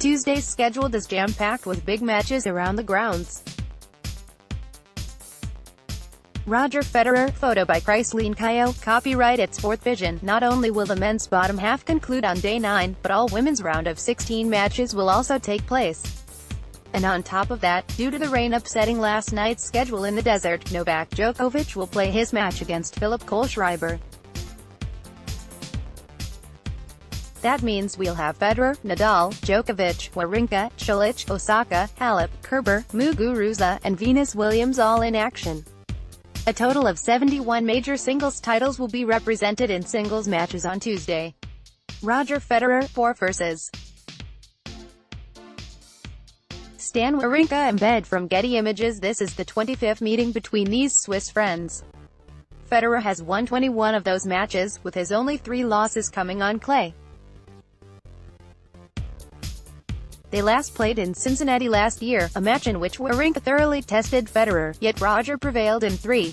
Tuesday's schedule is jam-packed with big matches around the grounds. Roger Federer, photo by Chrysaline Cayo, copyright at Sport Vision. Not only will the men's bottom half conclude on day 9, but all women's round of 16 matches will also take place. And on top of that, due to the rain upsetting last night's schedule in the desert, Novak Djokovic will play his match against Philipp Kohlschreiber. That means we'll have Federer, Nadal, Djokovic, Wawrinka, Cilic, Osaka, Halep, Kerber, Muguruza, and Venus Williams all in action. A total of 71 major singles titles will be represented in singles matches on Tuesday. Roger Federer, 4 vs. Stan Wawrinka embed from Getty Images. This is the 25th meeting between these Swiss friends. Federer has won 21 of those matches, with his only 3 losses coming on clay. They last played in Cincinnati last year, a match in which Wawrinka thoroughly tested Federer, yet Roger prevailed in 3.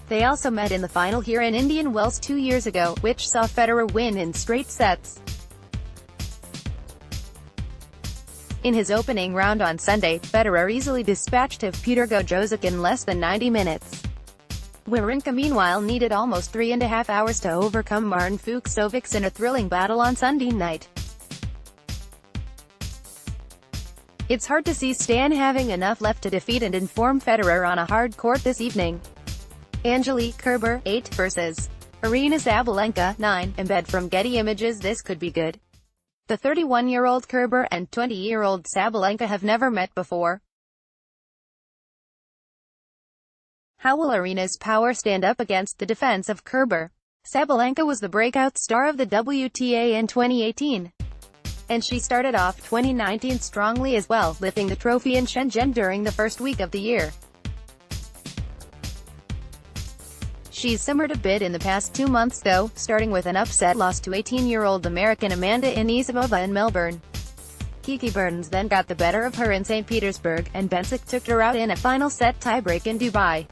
They also met in the final here in Indian Wells 2 years ago, which saw Federer win in straight sets. In his opening round on Sunday, Federer easily dispatched Peter Gojowczyk in less than 90 minutes. Wawrinka meanwhile needed almost 3.5 hours to overcome Martin Fucsovics in a thrilling battle on Sunday night. It's hard to see Stan having enough left to defeat and inform Federer on a hard court this evening. Angelique Kerber, 8 vs. Aryna Sabalenka, 9, embed from Getty Images. This could be good. The 31-year-old Kerber and 20-year-old Sabalenka have never met before. How will Aryna's power stand up against the defense of Kerber? Sabalenka was the breakout star of the WTA in 2018. And she started off 2019 strongly as well, lifting the trophy in Shenzhen during the first week of the year. She's simmered a bit in the past 2 months though, starting with an upset loss to 18-year-old American Amanda Anisimova in Melbourne. Kiki Bertens then got the better of her in St. Petersburg, and Bencic took her out in a final set tiebreak in Dubai.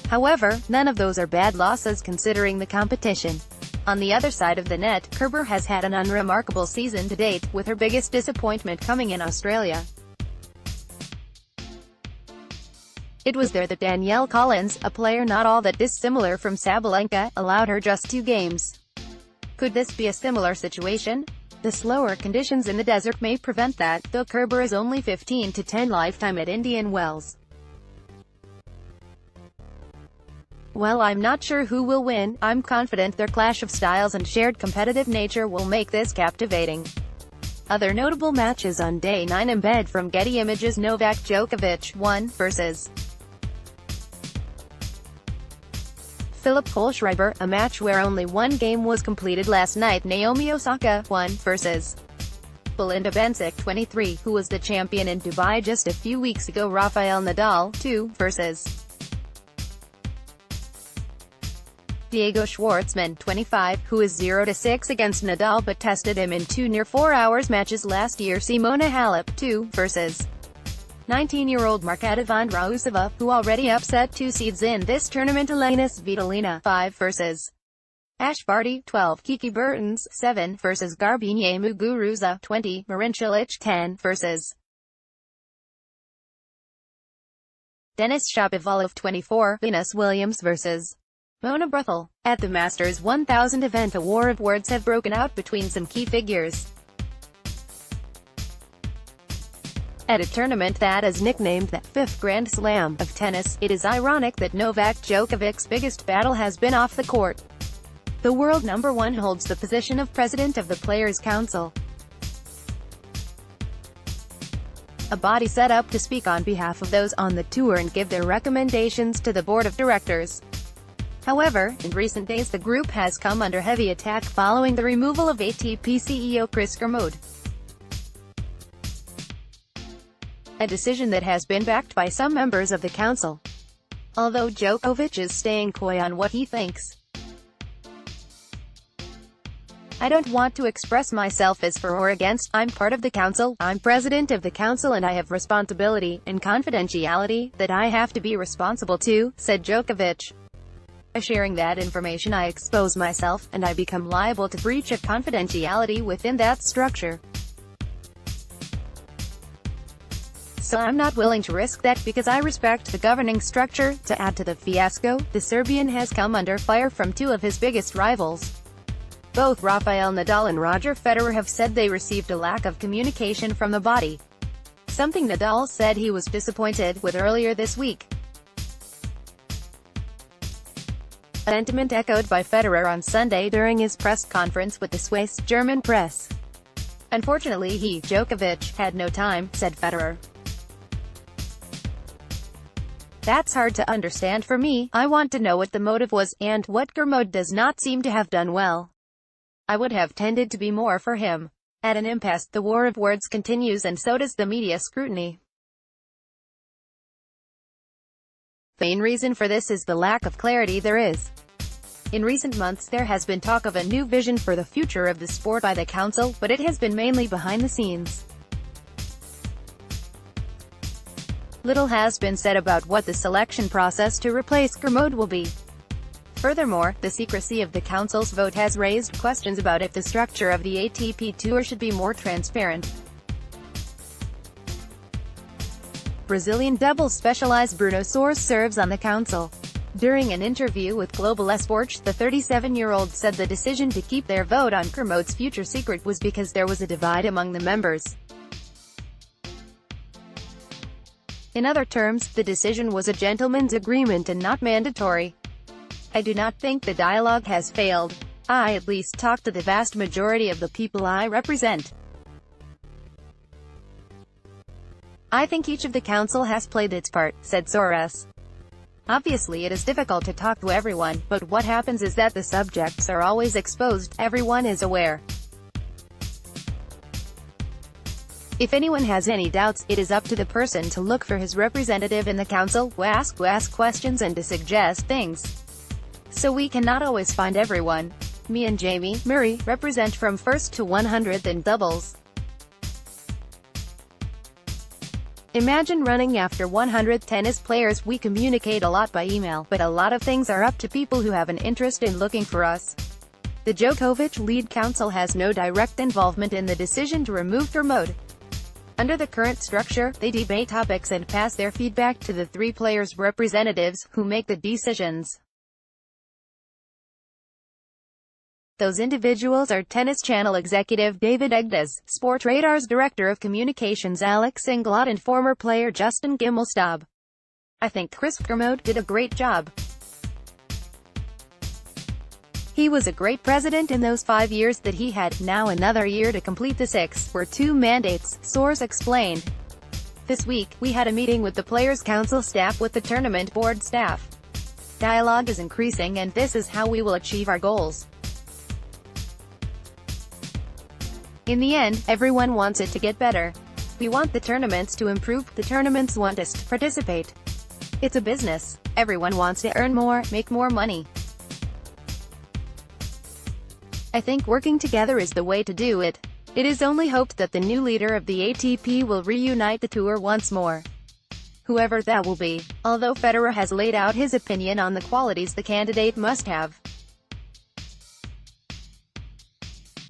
However, none of those are bad losses considering the competition. On the other side of the net, Kerber has had an unremarkable season to date, with her biggest disappointment coming in Australia. It was there that Danielle Collins, a player not all that dissimilar from Sabalenka, allowed her just 2 games. Could this be a similar situation? The slower conditions in the desert may prevent that, though Kerber is only 15-10 lifetime at Indian Wells. Well, I'm not sure who will win. I'm confident their clash of styles and shared competitive nature will make this captivating. Other notable matches on day 9 embed from Getty Images. Novak Djokovic, 1 vs. Philipp Kohlschreiber, a match where only 1 game was completed last night. Naomi Osaka, 1 vs. Belinda Bencic, 23, who was the champion in Dubai just a few weeks ago. Rafael Nadal, 2 vs. Diego Schwartzman, 25, who is 0-6 against Nadal but tested him in 2 near 4 hours matches last year. Simona Halep, 2 vs. 19-year-old Marketa Vondrousova, who already upset 2 seeds in this tournament. Elena Svitolina, 5 vs. Ash Barty, 12. Kiki Bertens, 7 vs. Garbine Muguruza, 20. Marin Cilic, 10 vs. Denis Shapovalov, 24. Venus Williams vs. Mona Bethel. At the Masters 1000 event, a war of words have broken out between some key figures. At a tournament that is nicknamed the 5th Grand Slam of tennis, it is ironic that Novak Djokovic's biggest battle has been off the court. The world number 1 holds the position of president of the Players' Council, a body set up to speak on behalf of those on the tour and give their recommendations to the board of directors. However, in recent days the group has come under heavy attack following the removal of ATP CEO Chris Kermode. A decision that has been backed by some members of the council. Although Djokovic is staying coy on what he thinks. I don't want to express myself as for or against. I'm part of the council, I'm president of the council, and I have responsibility, and confidentiality, that I have to be responsible to, said Djokovic. By sharing that information I expose myself, and I become liable to breach of confidentiality within that structure. So I'm not willing to risk that because I respect the governing structure. To add to the fiasco, the Serbian has come under fire from two of his biggest rivals. Both Rafael Nadal and Roger Federer have said they received a lack of communication from the body, something Nadal said he was disappointed with earlier this week. A sentiment echoed by Federer on Sunday during his press conference with the Swiss German press. Unfortunately Djokovic had no time, said Federer. That's hard to understand for me. I want to know what the motive was, and what Kermode does not seem to have done well. I would have tended to be more for him. At an impasse, the war of words continues, and so does the media scrutiny. The main reason for this is the lack of clarity there is. In recent months there has been talk of a new vision for the future of the sport by the council, but it has been mainly behind the scenes. Little has been said about what the selection process to replace Kermode will be. Furthermore, the secrecy of the council's vote has raised questions about if the structure of the ATP Tour should be more transparent. Brazilian doubles specialist Bruno Soares serves on the council. During an interview with Global Esporte, the 37-year-old said the decision to keep their vote on Kermode's future secret was because there was a divide among the members. In other terms, the decision was a gentleman's agreement and not mandatory. I do not think the dialogue has failed. I at least talked to the vast majority of the people I represent. I think each of the council has played its part, said Soares. Obviously it is difficult to talk to everyone, but what happens is that the subjects are always exposed, everyone is aware. If anyone has any doubts, it is up to the person to look for his representative in the council, who ask questions and to suggest things. So we cannot always find everyone. Me and Jamie Murray represent from 1st to 100th in doubles. Imagine running after 100 tennis players. We communicate a lot by email, but a lot of things are up to people who have an interest in looking for us. The Djokovic lead council has no direct involvement in the decision to remove Kermode. Under the current structure, they debate topics and pass their feedback to the three players' representatives, who make the decisions. Those individuals are Tennis Channel executive David Egdes, Sportradar's director of communications Alex Inglot, and former player Justin Gimelstob. I think Chris Kermode did a great job. He was a great president in those 5 years that he had. Now another year to complete the 6, were 2 mandates, Soares explained. This week, we had a meeting with the Players' Council staff with the tournament board staff. Dialogue is increasing, and this is how we will achieve our goals. In the end, everyone wants it to get better. We want the tournaments to improve, the tournaments want us to participate. It's a business. Everyone wants to earn more, make more money. I think working together is the way to do it. It is only hoped that the new leader of the ATP will reunite the tour once more. Whoever that will be. Although Federer has laid out his opinion on the qualities the candidate must have.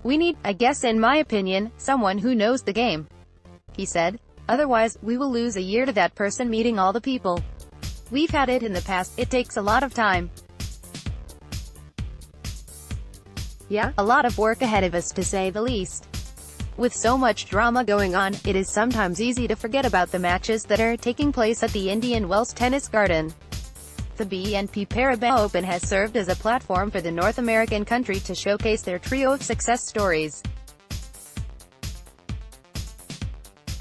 We need, I guess in my opinion, someone who knows the game, he said. Otherwise, we will lose a year to that person meeting all the people. We've had it in the past, it takes a lot of time. Yeah, a lot of work ahead of us to say the least. With so much drama going on, it is sometimes easy to forget about the matches that are taking place at the Indian Wells Tennis Garden. The BNP Paribas Open has served as a platform for the North American country to showcase their trio of success stories.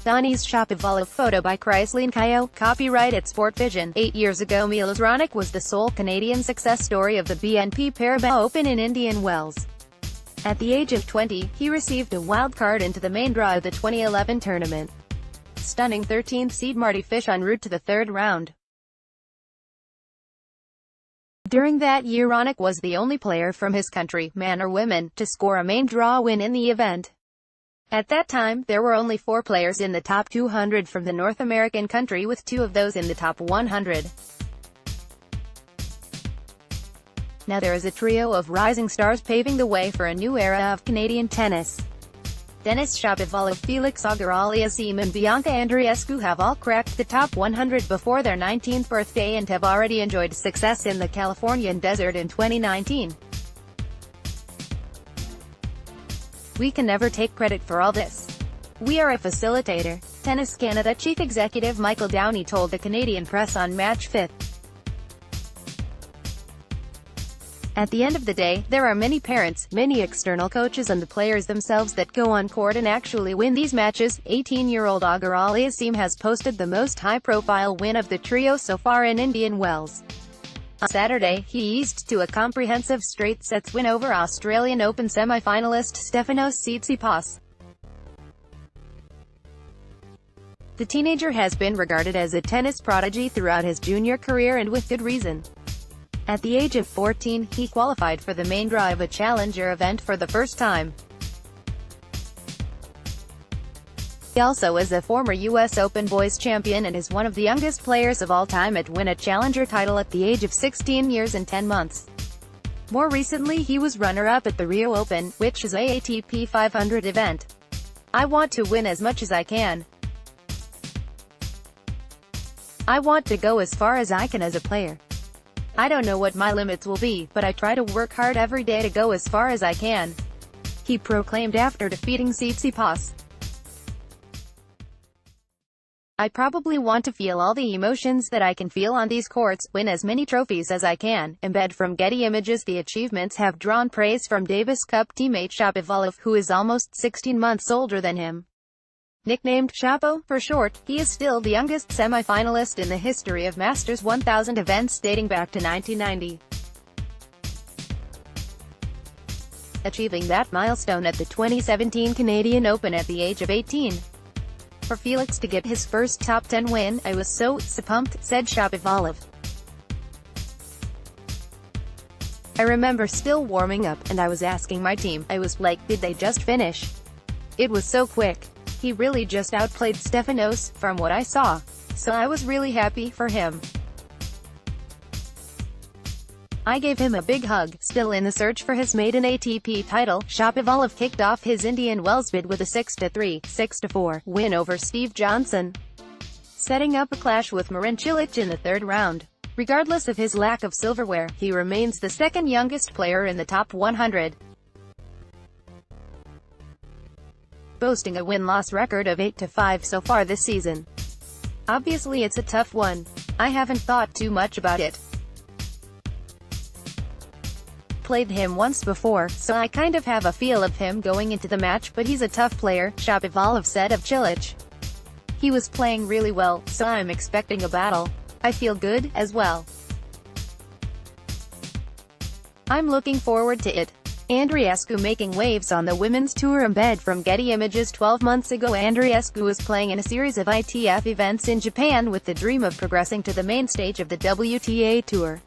Donnie's Shapovalov, photo by Chrysaline Caio, copyright at Sportvision. 8 years ago Milos Raonic was the sole Canadian success story of the BNP Paribas Open in Indian Wells. At the age of 20, he received a wild card into the main draw of the 2011 tournament. Stunning 13th seed Mardy Fish en route to the third round. During that year Raonic was the only player from his country, man or woman, to score a main draw win in the event. At that time, there were only 4 players in the top 200 from the North American country, with 2 of those in the top 100. Now there is a trio of rising stars paving the way for a new era of Canadian tennis. Denis Shapovalov, Felix Auger-Aliassime and Bianca Andreescu have all cracked the top 100 before their 19th birthday and have already enjoyed success in the Californian desert in 2019. We can never take credit for all this. We are a facilitator, Tennis Canada Chief Executive Michael Downey told the Canadian press on March 5. At the end of the day, there are many parents, many external coaches and the players themselves that go on court and actually win these matches. 18-year-old Auger-Aliassime has posted the most high-profile win of the trio so far in Indian Wells. On Saturday, he eased to a comprehensive straight sets win over Australian Open semi-finalist Stefanos Tsitsipas. The teenager has been regarded as a tennis prodigy throughout his junior career and with good reason. At the age of 14, he qualified for the main draw of a challenger event for the first time. He also is a former U.S. Open boys champion and is one of the youngest players of all time to win a challenger title at the age of 16 years and 10 months. More recently he was runner-up at the Rio Open, which is a ATP 500 event. I want to win as much as I can. I want to go as far as I can as a player. I don't know what my limits will be, but I try to work hard every day to go as far as I can, he proclaimed after defeating Tsitsipas. I probably want to feel all the emotions that I can feel on these courts, win as many trophies as I can. Embed from Getty Images. The achievements have drawn praise from Davis Cup teammate Shapovalov, who is almost 16 months older than him. Nicknamed Chapo for short, he is still the youngest semi-finalist in the history of Masters 1000 events dating back to 1990. Achieving that milestone at the 2017 Canadian Open at the age of 18. For Felix to get his first top 10 win, I was so pumped, said Shapovalov. I remember still warming up, and I was asking my team, I was like, did they just finish? It was so quick. He really just outplayed Stefanos, from what I saw. So I was really happy for him. I gave him a big hug. Still in the search for his maiden ATP title, Shapovalov kicked off his Indian Wells bid with a 6-3, 6-4 win over Steve Johnson, setting up a clash with Marin Cilic in the third round. Regardless of his lack of silverware, he remains the second youngest player in the top 100. Boasting a win-loss record of 8-5 so far this season. Obviously it's a tough one. I haven't thought too much about it. Played him once before, so I kind of have a feel of him going into the match, but he's a tough player, Shapovalov said of Cilic. He was playing really well, so I'm expecting a battle. I feel good, as well. I'm looking forward to it. Andreescu making waves on the women's tour. Embed from Getty Images. 12 months ago Andreescu was playing in a series of ITF events in Japan with the dream of progressing to the main stage of the WTA Tour.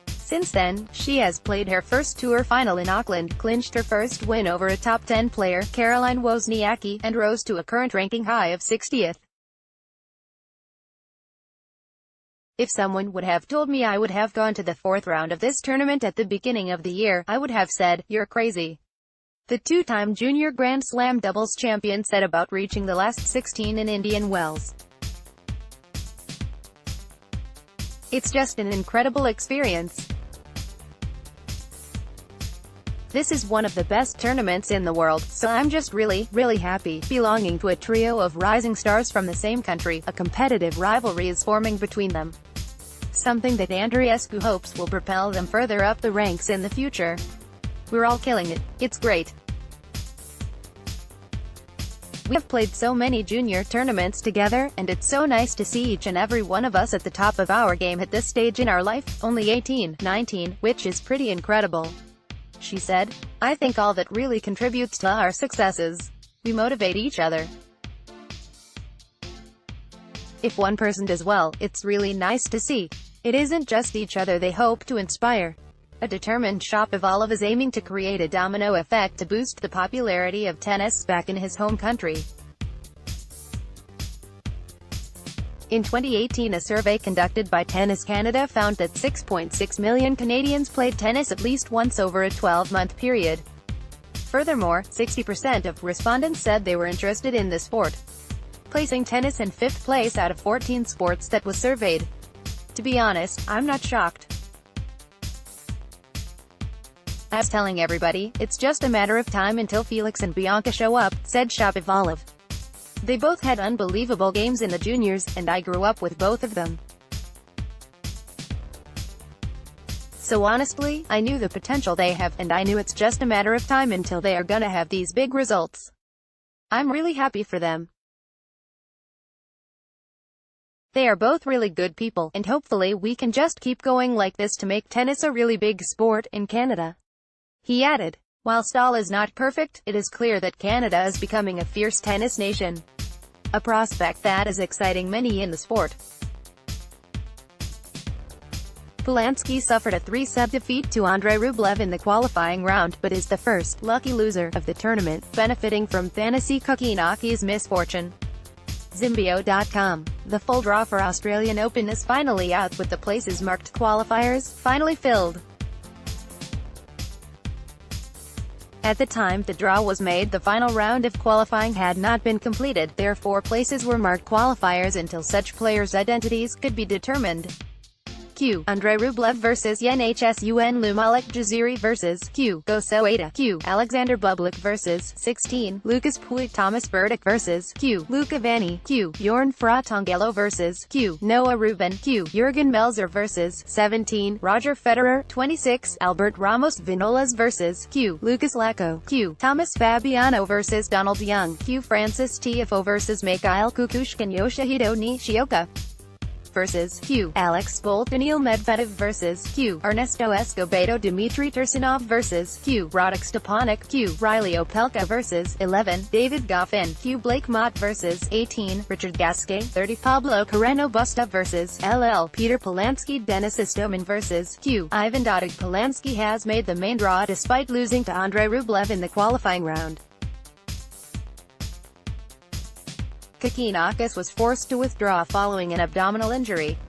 Since then, she has played her first tour final in Auckland, clinched her first win over a top 10 player, Caroline Wozniacki, and rose to a current ranking high of 60th. If someone would have told me I would have gone to the fourth round of this tournament at the beginning of the year, I would have said, you're crazy. The two-time junior Grand Slam doubles champion said about reaching the last 16 in Indian Wells. It's just an incredible experience. This is one of the best tournaments in the world, so I'm just really, really happy. Belonging to a trio of rising stars from the same country, a competitive rivalry is forming between them. Something that Andreescu hopes will propel them further up the ranks in the future. We're all killing it. It's great. We have played so many junior tournaments together, and it's so nice to see each and every one of us at the top of our game at this stage in our life, only 18, 19, which is pretty incredible. She said, I think all that really contributes to our successes. We motivate each other. If one person does well, it's really nice to see. It isn't just each other they hope to inspire. A determined Shapovalov is aiming to create a domino effect to boost the popularity of tennis back in his home country. In 2018, a survey conducted by Tennis Canada found that 6.6 million Canadians played tennis at least once over a 12-month period. Furthermore, 60% of respondents said they were interested in the sport, placing tennis in 5th place out of 14 sports that was surveyed. To be honest, I'm not shocked. As telling everybody, it's just a matter of time until Felix and Bianca show up, said Shapovalov. They both had unbelievable games in the juniors, and I grew up with both of them. So honestly, I knew the potential they have, and I knew it's just a matter of time until they are gonna have these big results. I'm really happy for them. They are both really good people, and hopefully we can just keep going like this to make tennis a really big sport in Canada. He added, while Stahl is not perfect, it is clear that Canada is becoming a fierce tennis nation. A prospect that is exciting many in the sport. Polanski suffered a 3-set defeat to Andrei Rublev in the qualifying round, but is the first lucky loser of the tournament, benefiting from Thanasi Kokinaki's misfortune. Zimbio.com. The full draw for Australian Open is finally out, with the places marked qualifiers finally filled. At the time the draw was made, the final round of qualifying had not been completed, therefore places were marked qualifiers until such players' identities could be determined. Q. Andrei Rublev vs Nhsun Lumalik Jaziri vs Q. Go Soeda. Q. Alexander Bublik vs 16. Lucas Pouille. Thomas Berdych vs Q. Luca Vanni. Q. Bjorn Fratangelo vs Q. Noah Rubin. Q. Jurgen Melzer vs 17. Roger Federer. 26. Albert Ramos Vinolas vs Q. Lucas Lacko. Q. Thomas Fabiano vs Donald Young. Q. Francis Tiafoe vs Mikhail Kukushkin. Yoshihito Nishioka vs Q. Alex Bolt. Daniil Medvedev vs Q. Ernesto Escobedo. Dmitry Tursunov vs Q. Radek Stepanek. Q. Riley Opelka vs 11. David Goffin. Q. Blake Mott vs 18. Richard Gasquet. 30. Pablo Carreno Busta vs LL. Peter Polanski. Denis Istomin vs Q. Ivan Dodig. Polanski has made the main draw despite losing to Andrei Rublev in the qualifying round. Kokinakis was forced to withdraw following an abdominal injury.